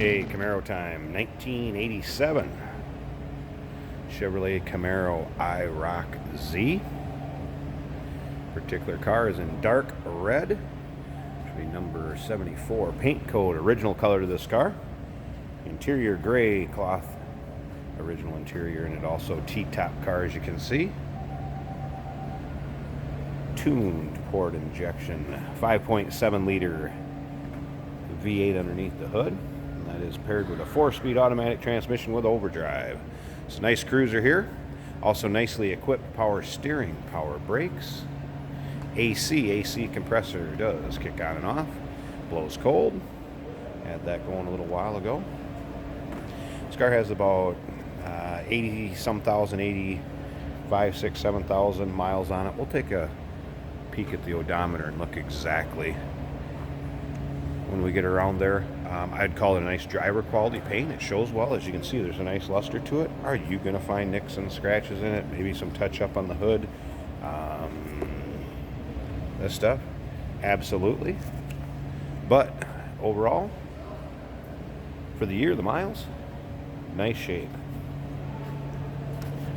A Camaro time, 1987. Chevrolet Camaro IROC-Z. Particular car is in dark red. Should be number 74. Paint code, original color to this car. Interior gray cloth, original interior, and it also T-top car, as you can see. Tuned port injection, 5.7 liter V8 underneath the hood. And that is paired with a 4-speed automatic transmission with overdrive. It's a nice cruiser here. Also nicely equipped power steering, power brakes. AC compressor does kick on and off. Blows cold. Had that going a little while ago. This car has about 80-some thousand, 85, 6, 7,000 miles on it. We'll take a peek at the odometer and look exactly when we get around there. I'd call it a nice driver quality paint. It shows well. As you can see, there's a nice luster to it. Are you going to find nicks and scratches in it? Maybe some touch up on the hood. This stuff, absolutely. But overall, for the year, the miles, nice shape.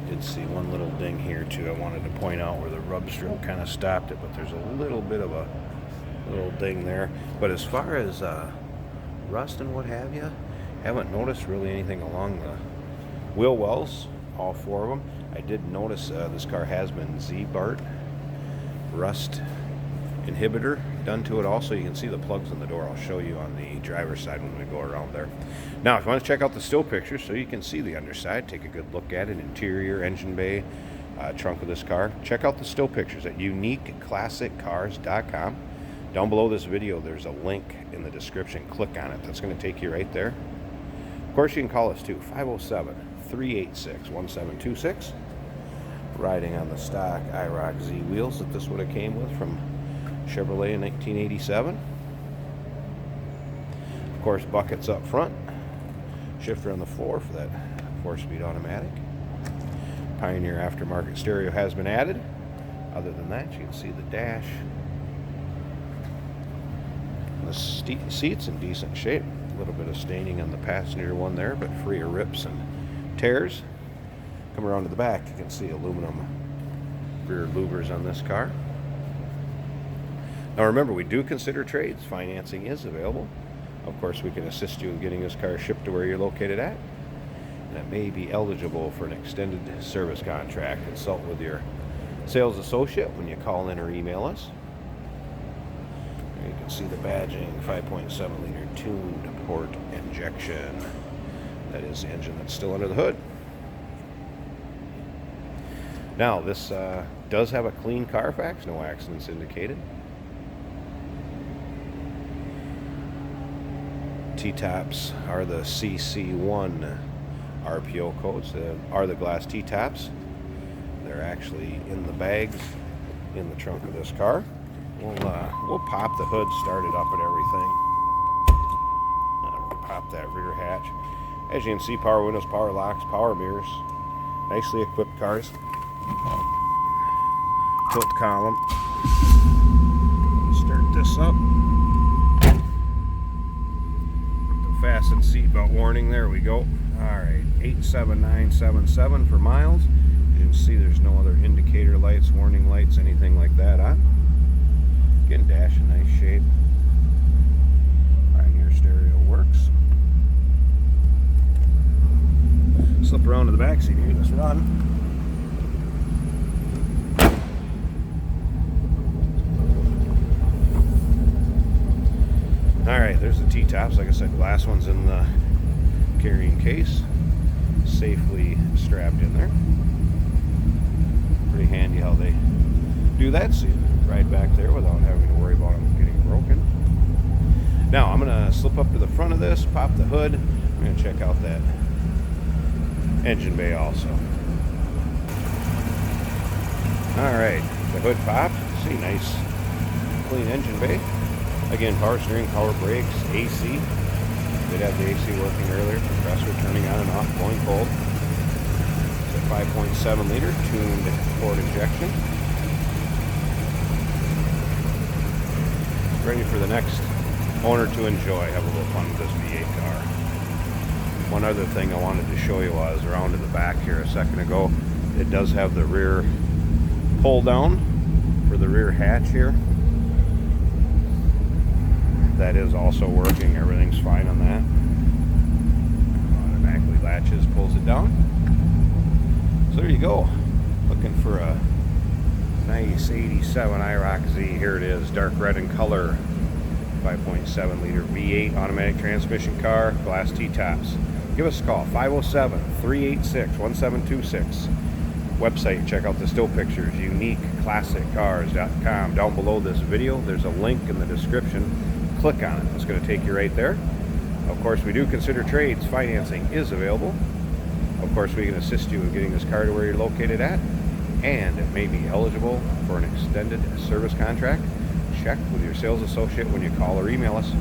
Did see one little ding here too. I wanted to point out where the rub strip kind of stopped it, but there's a little bit of a little ding there. But as far as rust and what have you, haven't noticed really anything along the wheel wells, all 4 of them. I did notice this car has been Z-Bart rust inhibitor done to it also. You can see the plugs in the door. I'll show you on the driver's side when we go around there. Now, if you want to check out the still pictures so you can see the underside, take a good look at it, interior, engine bay, trunk of this car, check out the still pictures at uniqueclassiccars.com. Down below this video, there's a link in the description. Click on it. That's going to take you right there. Of course, you can call us too, 507-386-1726. Riding on the stock IROC-Z wheels that this would have came with from Chevrolet in 1987. Of course, buckets up front, shifter on the floor for that 4-speed automatic. Pioneer aftermarket stereo has been added. Other than that, you can see the dash. The seat's in decent shape. A little bit of staining on the passenger one there, but free of rips and tears. Come around to the back, you can see aluminum rear louvers on this car. Now remember, we do consider trades. Financing is available. Of course, we can assist you in getting this car shipped to where you're located at. And it may be eligible for an extended service contract. Consult with your sales associate when you call in or email us. There you can see the badging, 5.7 liter tuned port injection. That is the engine that's still under the hood. Now, this does have a clean Carfax, no accidents indicated. T-tops are the CC1 RPO codes. They are the glass T-tops. They're actually in the bags in the trunk of this car. We'll pop the hood, start it up and everything. Pop that rear hatch. As you can see, power windows, power locks, power mirrors. Nicely equipped cars. Tilt column. Start this up. Fasten seatbelt warning. There we go. Alright, 87977 for miles. You can see there's no other indicator lights, warning lights, anything like that on. Again, dash in nice shape. Pioneer stereo works. Slip around to the back seat here. Let's run. Alright, there's the T-tops. Like I said, glass one's in the carrying case. Safely strapped in there. Pretty handy how they do that, so you ride back there without having to worry about them getting broken. Now, I'm going to slip up to the front of this, pop the hood. I'm going to check out that engine bay also. Alright, the hood popped. See, nice clean engine bay. Again, power steering, power brakes, AC. Did have the AC working earlier. Compressor turning on and off, going cold. It's a 5.7 liter tuned port injection. Ready for the next owner to enjoy. Have a little fun with this V8 car. One other thing I wanted to show you while I was around to the back here a second ago, it does have the rear pull down for the rear hatch here. That is also working. Everything's fine on that. Automatically latches, pulls it down. So there you go. Looking for a nice 87 IROC-Z. Here it is, dark red in color. 5.7 liter V8 automatic transmission car, glass T-tops. Give us a call, 507-386-1726. Website, check out the still pictures, uniqueclassiccars.com. Down below this video, there's a link in the description. Click on it. It's going to take you right there. Of course, we do consider trades. Financing is available. Of course, we can assist you in getting this car to where you're located at, and it may be eligible for an extended service contract. Check with your sales associate when you call or email us.